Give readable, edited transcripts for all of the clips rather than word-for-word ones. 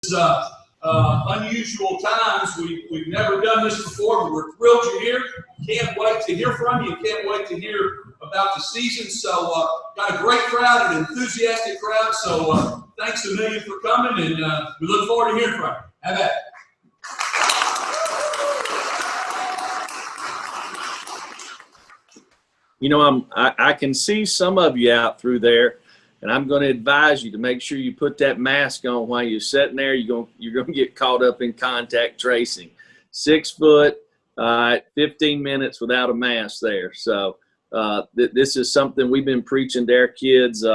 Unusual times. We've never done this before, but we're thrilled you're here. Can't wait to hear from you. Can't wait to hear about the season. So got a great crowd, an enthusiastic crowd. So thanks a million for coming, and we look forward to hearing from you. Have at it. You know, I can see some of you out through there, and I'm going to advise you to make sure you put that mask on while you're sitting there. You're going to get caught up in contact tracing. 6 foot, 15 minutes without a mask there. So this is something we've been preaching to our kids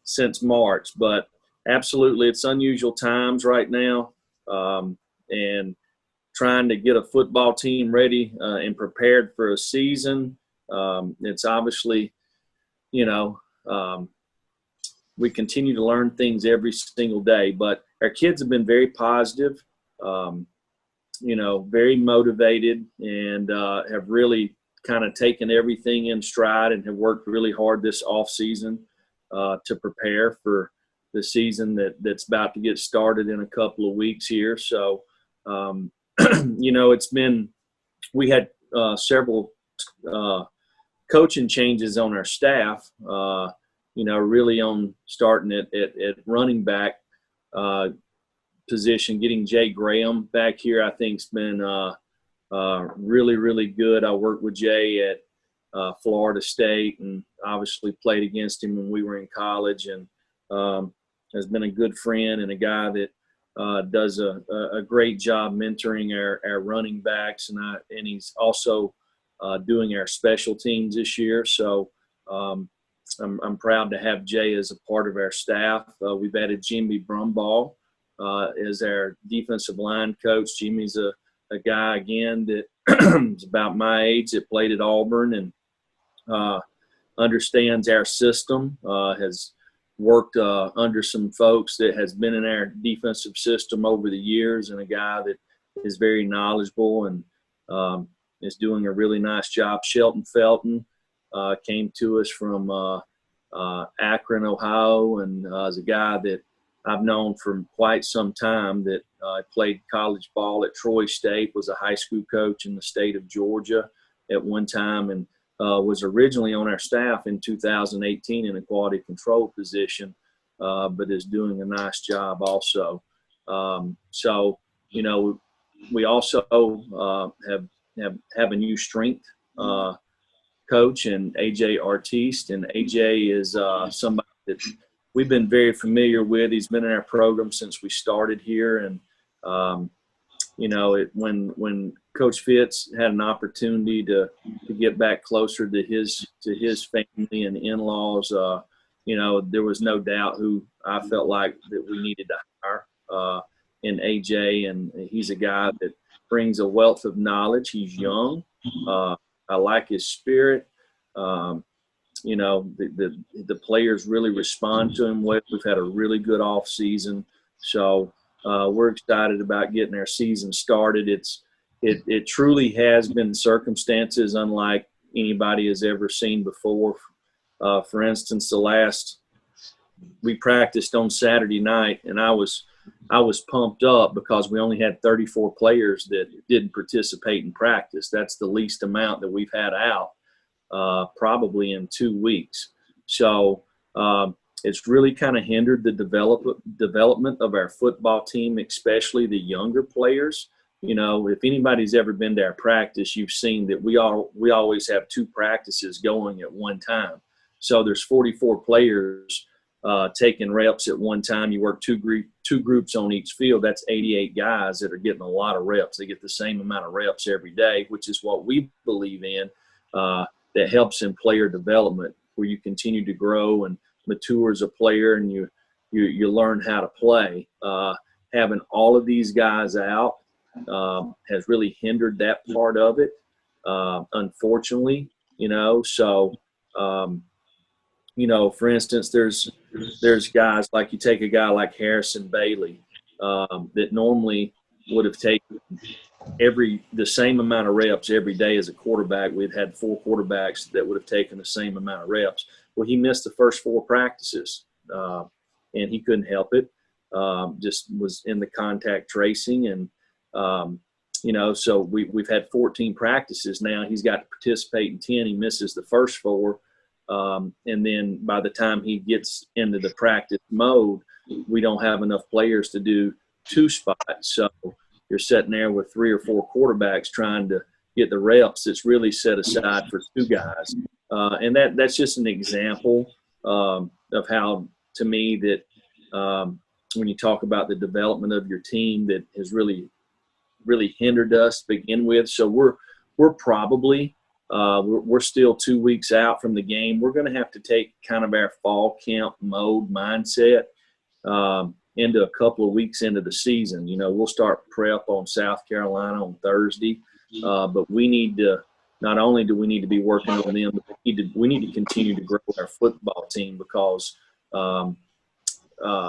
since March. But absolutely, it's unusual times right now, and trying to get a football team ready and prepared for a season. It's obviously, you know, we continue to learn things every single day, but our kids have been very positive, you know, very motivated, and have really kind of taken everything in stride and have worked really hard this off season to prepare for the season that's about to get started in a couple of weeks here. So, you know, we had several coaching changes on our staff, you know, really on starting at running back position. Getting Jay Graham back here, I think, has been really, really good. I worked with Jay at Florida State and obviously played against him when we were in college, and has been a good friend and a guy that does a great job mentoring our running backs, and he's also doing our special teams this year. So I'm proud to have Jay as a part of our staff. We've added Jimmy Brumball as our defensive line coach. Jimmy's a guy, again, that is about my age, that played at Auburn and understands our system, has worked under some folks that has been in our defensive system over the years, and a guy that is very knowledgeable and is doing a really nice job. Shelton Felton came to us from Akron, Ohio, and is a guy that I've known for quite some time, that played college ball at Troy State, was a high school coach in the state of Georgia at one time, and was originally on our staff in 2018 in a quality control position, but is doing a nice job also. So, you know, we also have a new strength coach, and AJ Artiste, and AJ is somebody that we've been very familiar with. He's been in our program since we started here, and you know, when Coach Fitz had an opportunity to get back closer to his family and in-laws, you know, there was no doubt who I felt like that we needed to hire in AJ, and he's a guy that brings a wealth of knowledge. He's young. I like his spirit. You know, the players really respond to him well. We've had a really good off season, so we're excited about getting our season started. It truly has been circumstances unlike anybody has ever seen before. For instance, we practiced on Saturday night, and I was pumped up because we only had 34 players that didn't participate in practice. That's the least amount that we've had out probably in 2 weeks. So it's really kind of hindered the development of our football team, especially the younger players. You know, if anybody's ever been to our practice, you've seen that we always have 2 practices going at one time. So there's 44 players taking reps at one time. You work two groups on each field. That's 88 guys that are getting a lot of reps. They get the same amount of reps every day, which is what we believe in. That helps in player development, where you continue to grow and mature as a player, and you learn how to play. Having all of these guys out has really hindered that part of it, unfortunately. You know, so you know, for instance, there's guys like, you take a guy like Harrison Bailey that normally would have taken the same amount of reps every day as a quarterback. We've had 4 quarterbacks that would have taken the same amount of reps. Well, he missed the first 4 practices, and he couldn't help it. just was in the contact tracing. And, so we've had 14 practices now. He's got to participate in 10. He misses the first 4. And then by the time he gets into the practice mode, we don't have enough players to do 2 spots. So you're sitting there with 3 or 4 quarterbacks trying to get the reps that's really set aside for 2 guys. And that's just an example of how, to me, that when you talk about the development of your team, that has really hindered us to begin with. So we're probably we're still 2 weeks out from the game. We're going to have to take kind of our fall camp mode mindset into a couple of weeks into the season. We'll start prep on South Carolina on Thursday, but we need to. Not only do we need to be working on them, but we need to continue to grow our football team, because the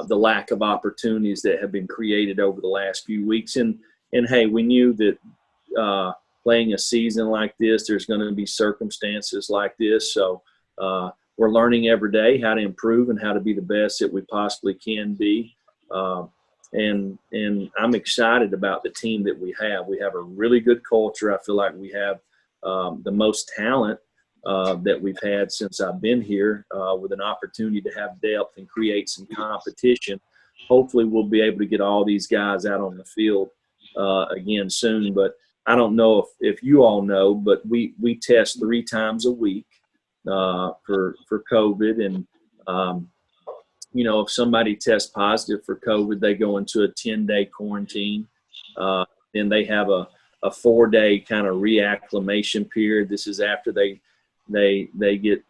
lack of opportunities that have been created over the last few weeks. And hey, we knew that playing a season like this, there's going to be circumstances like this. So we're learning every day how to improve and how to be the best that we possibly can be. And I'm excited about the team that we have. We have a really good culture. I feel like we have the most talent that we've had since I've been here, with an opportunity to have depth and create some competition. Hopefully we'll be able to get all these guys out on the field again soon. But I don't know if you all know, but we test 3 times a week for COVID. And, if somebody tests positive for COVID, they go into a 10-day quarantine. Then they have a 4-day kind of reacclimation period. This is after they get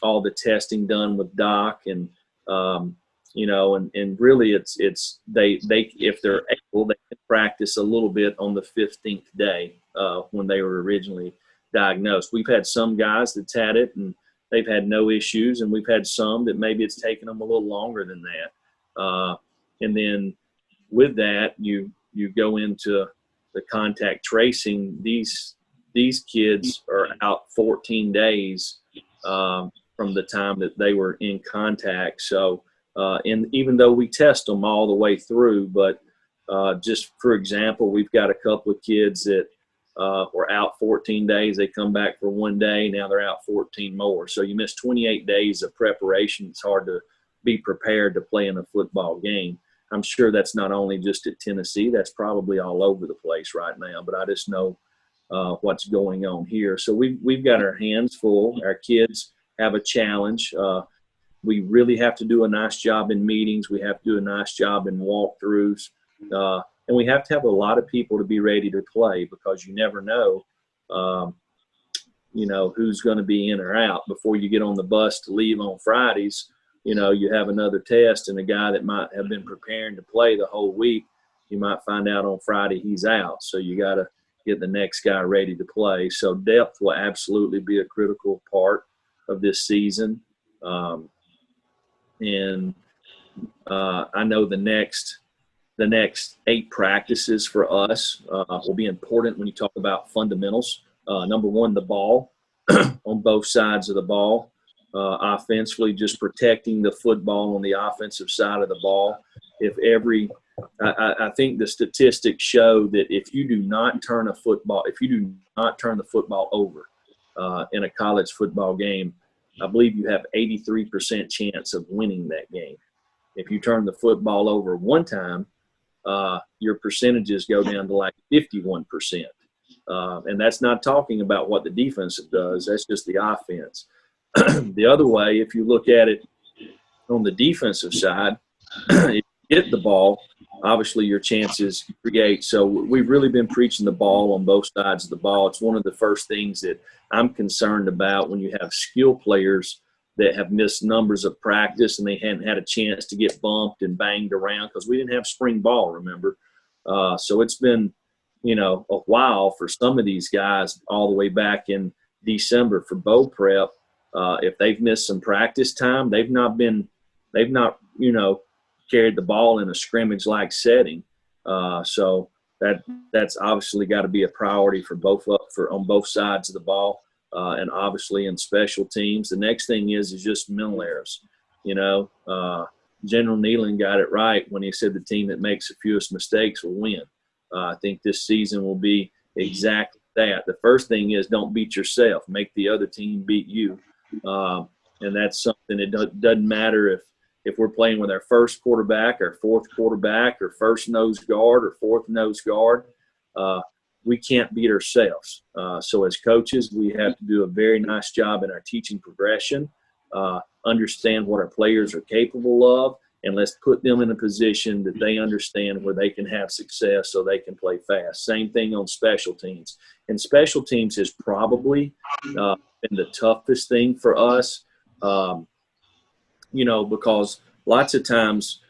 all the testing done with Doc, and and really it's they if they're able, they can practice a little bit on the 15th day when they were originally diagnosed. We've had some guys that's had it and they've had no issues, and we've had some that maybe it's taken them a little longer than that. And then with that, you go into the contact tracing. These kids are out 14 days from the time that they were in contact. So, and even though we test them all the way through, but just for example, we've got a couple of kids that were out 14 days. They come back for 1 day. Now they're out 14 more. So you miss 28 days of preparation. It's hard to be prepared to play in a football game. I'm sure that's not only just at Tennessee. That's probably all over the place right now. But I just know what's going on here. So we've got our hands full. Our kids have a challenge. We really have to do a nice job in meetings. We have to do a nice job in walkthroughs. And we have to have a lot of people to be ready to play, because you never know, who's going to be in or out. Before you get on the bus to leave on Fridays, you have another test, and a guy that might have been preparing to play the whole week, you might find out on Friday he's out. So you got to get the next guy ready to play. So depth will absolutely be a critical part of this season. And I know the next 8 practices for us will be important when you talk about fundamentals. Number one, the ball on both sides of the ball. Offensively, just protecting the football on the offensive side of the ball. I think the statistics show that if you do not turn the football over in a college football game, I believe you have 83% chance of winning that game. If you turn the football over one time, your percentages go down to like 51%. And that's not talking about what the defense does. That's just the offense. The other way, if you look at it on the defensive side, if you hit the ball, obviously your chances create. So we've really been preaching the ball on both sides of the ball. It's one of the first things that I'm concerned about when you have skill players that have missed numbers of practice and they hadn't had a chance to get bumped and banged around, because we didn't have spring ball, remember? So it's been, a while for some of these guys, all the way back in December for bow prep. If they've missed some practice time, they've not carried the ball in a scrimmage-like setting. So that's obviously got to be a priority for on both sides of the ball, and obviously in special teams. The next thing is just mental errors. General Nealon got it right when he said the team that makes the fewest mistakes will win. I think this season will be exactly that. The first thing is don't beat yourself. Make the other team beat you. And that's something that doesn't matter if we're playing with our first quarterback, our fourth quarterback, or first nose guard, or fourth nose guard. We can't beat ourselves. So as coaches, we have to do a very nice job in our teaching progression, understand what our players are capable of, and let's put them in a position that they understand where they can have success so they can play fast. Same thing on special teams. And special teams has probably been the toughest thing for us, because lots of times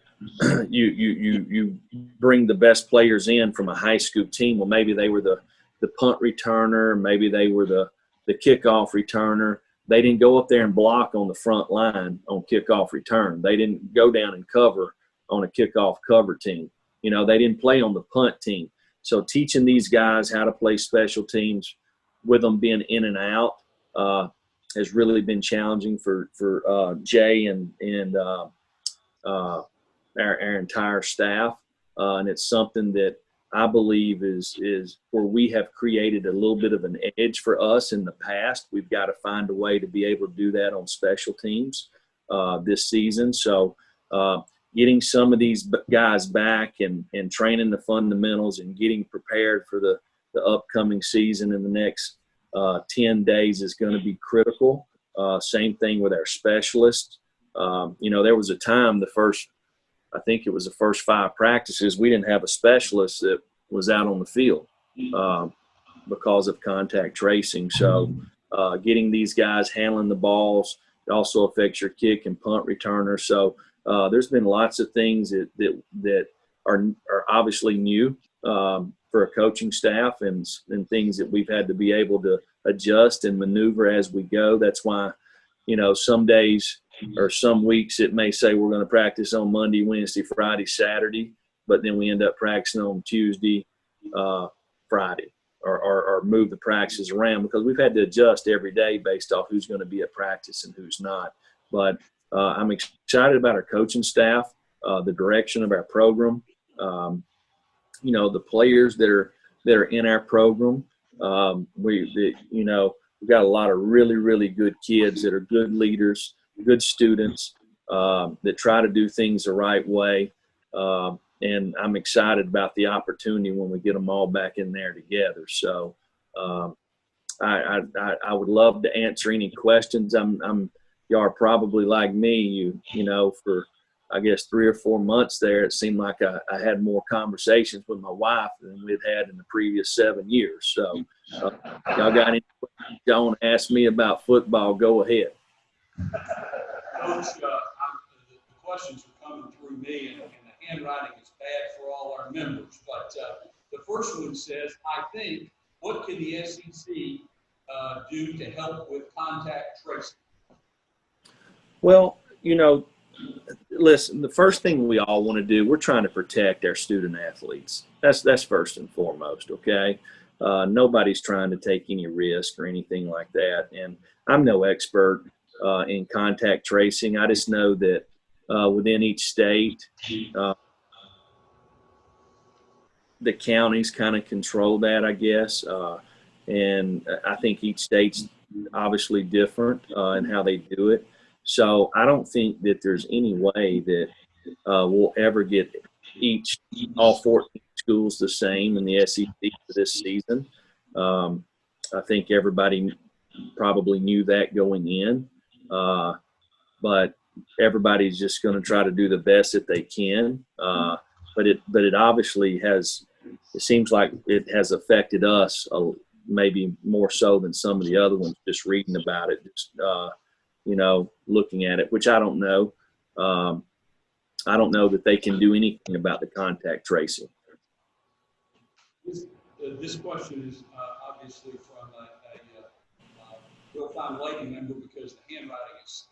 you bring the best players in from a high school team. Well, maybe they were the punt returner, maybe they were the kickoff returner. They didn't go up there and block on the front line on kickoff return. They didn't go down and cover on a kickoff cover team. They didn't play on the punt team. So teaching these guys how to play special teams with them being in and out has really been challenging for Jay and our entire staff. And it's something that I believe is where we have created a little bit of an edge for us in the past. We've got to find a way to be able to do that on special teams this season. So getting some of these guys back and training the fundamentals and getting prepared for the upcoming season in the next 10 days is going to be critical. Same thing with our specialists. There was a time I think it was the first 5 practices, we didn't have a specialist that was out on the field because of contact tracing. So getting these guys handling the balls, it also affects your kick and punt returners. So there's been lots of things that are obviously new for a coaching staff and things that we've had to be able to adjust and maneuver as we go. That's why, some days or some weeks it may say we're going to practice on Monday, Wednesday, Friday, Saturday, but then we end up practicing on Tuesday, Friday, or move the practices around because we've had to adjust every day based off who's going to be at practice and who's not. But I'm excited about our coaching staff, the direction of our program, the players that are in our program. We've got a lot of really, really good kids that are good leaders, good students that try to do things the right way. And I'm excited about the opportunity when we get them all back in there together. So I would love to answer any questions. Y'all are probably like me, for I guess 3 or 4 months there, it seemed like I had more conversations with my wife than we'd had in the previous 7 years. So y'all got any questions y'all want to ask me about football, go ahead. Coach, the questions are coming through me, and the handwriting is bad for all our members. But the first one says, I think, what can the SEC do to help with contact tracing? Well, listen, the first thing we all want to do, we're trying to protect our student athletes. That's first and foremost, okay? Nobody's trying to take any risk or anything like that. And I'm no expert in contact tracing. I just know that within each state, the counties kind of control that, I guess. And I think each state's obviously different in how they do it. So I don't think that there's any way that we'll ever get all 14 schools the same in the SEC for this season. I think everybody probably knew that going in, but everybody's just going to try to do the best that they can. But it obviously has. It seems like it has affected us maybe more so than some of the other ones. Just reading about it. Looking at it, which I don't know. I don't know that they can do anything about the contact tracing. This question is obviously from a real-time lady member because the handwriting is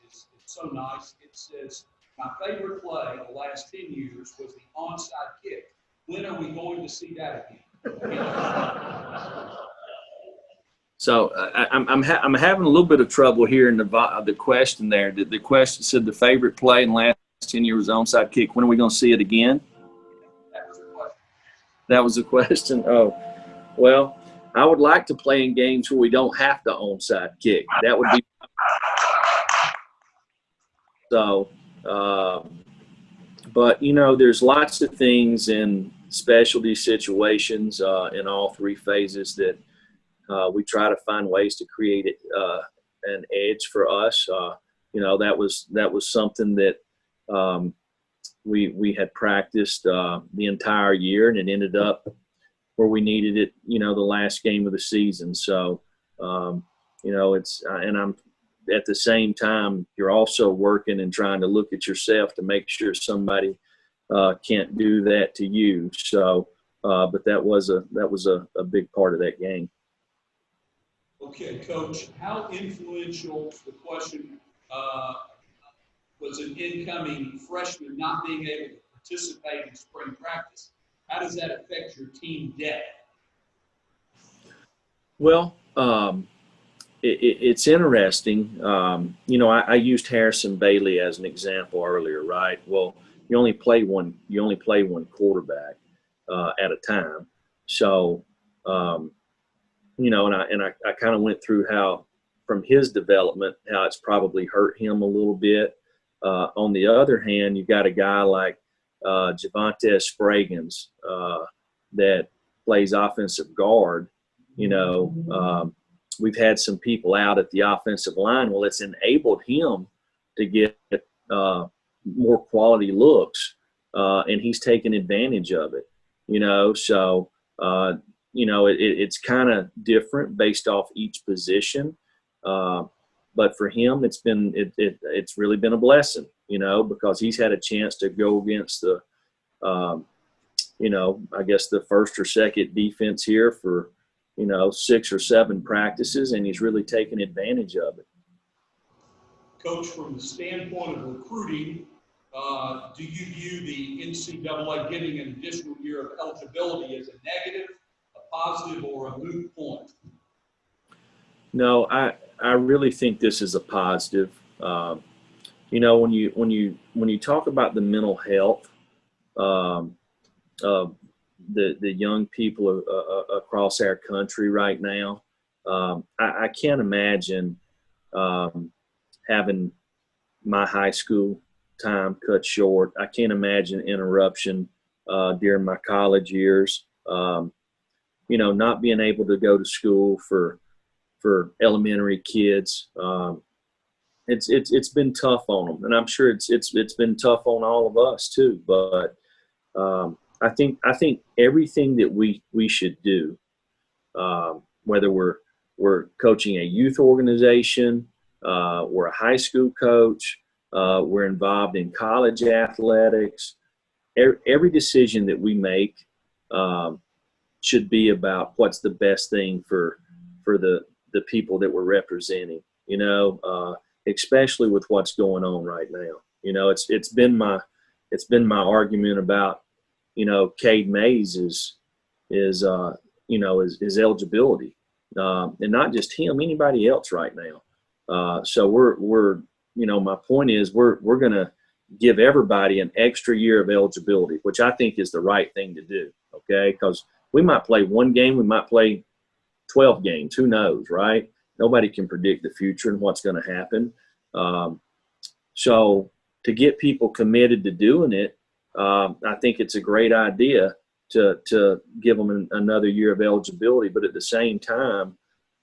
so nice. It says, my favorite play the last 10 years was the onside kick. When are we going to see that again? So I'm having a little bit of trouble hearing the question there. The question said the favorite play in the last 10 years onside kick. When are we going to see it again? That was the question. Oh, well, I would like to play in games where we don't have to onside kick. That would be so. But there's lots of things in specialty situations in all three phases that we try to find ways to create an edge for us. That was something that we had practiced the entire year, and it ended up where we needed it, the last game of the season. So, it's and I'm at the same time, you're also working and trying to look at yourself to make sure somebody can't do that to you. So, but that was a big part of that game. Okay, Coach, how influential, the question was an incoming freshman not being able to participate in spring practice. How does that affect your team depth? Well, it's interesting. I used Harrison Bailey as an example earlier, right? Well, you only play one quarterback at a time. So, and I kind of went through how, from his development, how it's probably hurt him a little bit. On the other hand, you got a guy like Javonte Spragans that plays offensive guard. We've had some people out at the offensive line. Well, it's enabled him to get more quality looks, and he's taken advantage of it. So it's kind of different based off each position. But for him, it's really been a blessing, because he's had a chance to go against the, I guess the first or second defense here for, 6 or 7 practices, and he's really taken advantage of it. Coach, from the standpoint of recruiting, do you view the NCAA giving an additional year of eligibility as a negative, a positive, or a moot point? No, I really think this is a positive. When you talk about the mental health of the young people across our country right now, I can't imagine having my high school time cut short. I can't imagine interruption during my college years. Not being able to go to school for elementary kids. It's been tough on them, and I'm sure it's been tough on all of us too. But I think everything that we should do, whether we're coaching a youth organization, we're a high school coach, we're involved in college athletics, every decision that we make should be about what's the best thing for the people that we're representing, especially with what's going on right now. It's been my argument about, Cade Mays is eligibility, and not just him, anybody else right now. So we're my point is we're going to give everybody an extra year of eligibility, which I think is the right thing to do. Okay. Because we might play one game, we might play 12 games, who knows, right? Nobody can predict the future and what's going to happen. So to get people committed to doing it, I think it's a great idea to give them another year of eligibility. But at the same time,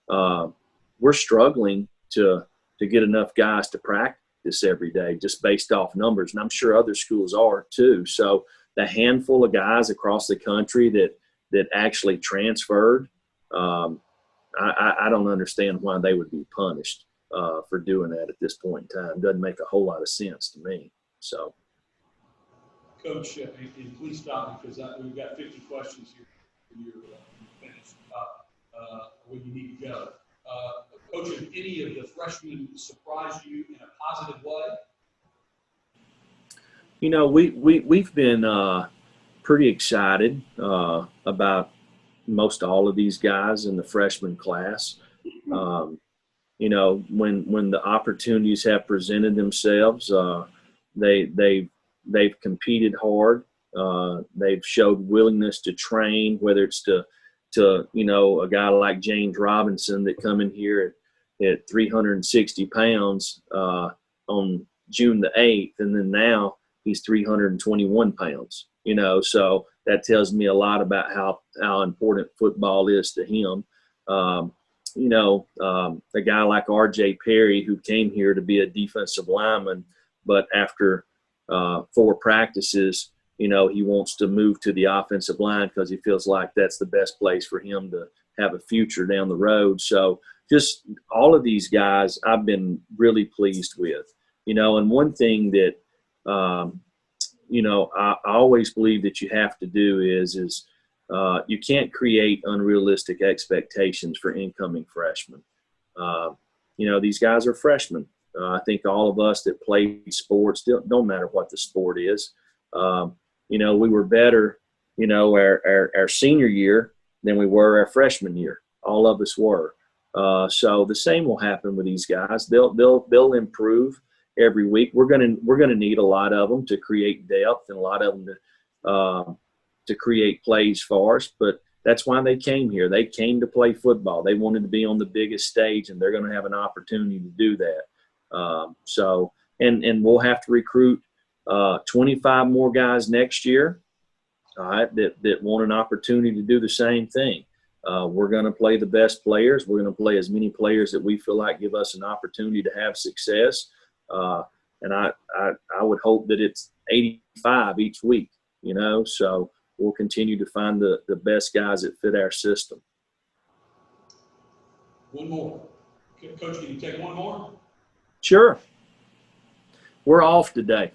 we're struggling to get enough guys to practice every day just based off numbers. And I'm sure other schools are too. So the handful of guys across the country that actually transferred, I don't understand why they would be punished for doing that at this point in time. Doesn't make a whole lot of sense to me. So, Coach, and please stop because we've got 50 questions here when you're finished when you need to go. Coach, have any of the freshmen surprised you in a positive way? We've been pretty excited about most all of these guys in the freshman class. When the opportunities have presented themselves, they've competed hard. They've showed willingness to train, whether it's to a guy like James Robinson that come in here at 360 pounds on June the 8th, and then now he's 321 pounds. So that tells me a lot about how important football is to him. A guy like R.J. Perry, who came here to be a defensive lineman, but after 4 practices, he wants to move to the offensive line because he feels like that's the best place for him to have a future down the road. So just all of these guys I've been really pleased with. And one thing that, I always believe that you have to do is you can't create unrealistic expectations for incoming freshmen. These guys are freshmen. I think all of us that played sports, don't matter what the sport is, we were better, our senior year than we were our freshman year. All of us were. So the same will happen with these guys. They'll improve every week. We're gonna need a lot of them to create depth and a lot of them to create plays for us. But that's why they came here. They came to play football. They wanted to be on the biggest stage, and they're going to have an opportunity to do that. And we'll have to recruit 25 more guys next year, all right, that want an opportunity to do the same thing. We're going to play the best players. We're going to play as many players that we feel like give us an opportunity to have success. And I would hope that it's 85 each week, so we'll continue to find the best guys that fit our system. One more. Coach, can you take one more? Sure. We're off today.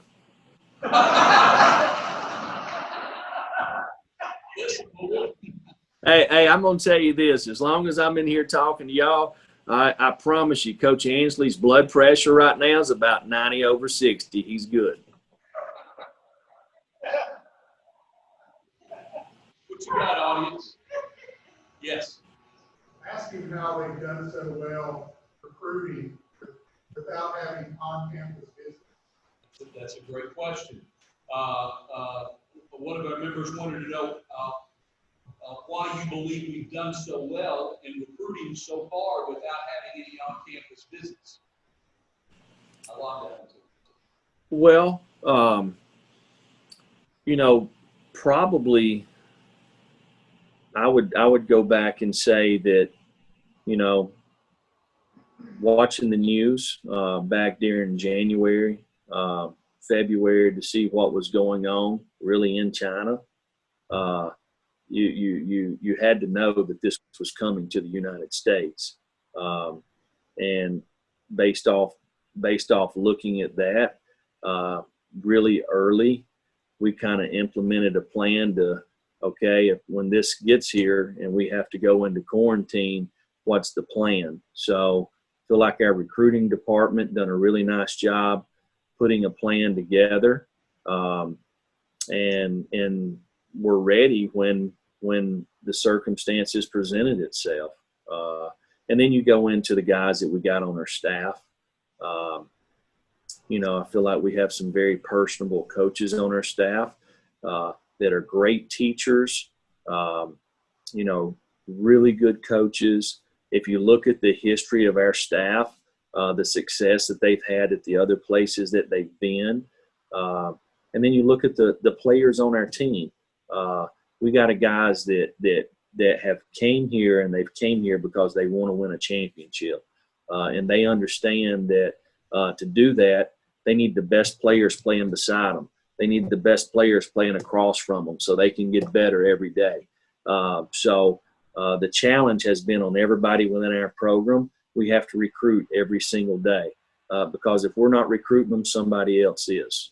Hey, I'm going to tell you this. As long as I'm in here talking to y'all, I promise you, Coach Ansley's blood pressure right now is about 90/60. He's good. What you got, audience? Yes. Ask him how they've done so well recruiting without having on-campus visits. That's a great question. One of our members wanted to know why you believe we've done so well in recruiting so far without having any on-campus visits. I love that. Well, probably I would go back and say that, watching the news back during January, February to see what was going on really in China, you had to know that this was coming to the United States, and based off looking at that really early, we kind of implemented a plan to, okay, when this gets here and we have to go into quarantine, what's the plan? So I feel like our recruiting department done a really nice job putting a plan together, and we're ready when the circumstances presented itself. And then you go into the guys that we got on our staff. I feel like we have some very personable coaches on our staff that are great teachers, really good coaches. If you look at the history of our staff, the success that they've had at the other places that they've been, and then you look at the players on our team. We got guys that have came here, and they've came here because they want to win a championship, and they understand that to do that, they need the best players playing beside them. They need the best players playing across from them so they can get better every day. So the challenge has been on everybody within our program. We have to recruit every single day because if we're not recruiting them, somebody else is.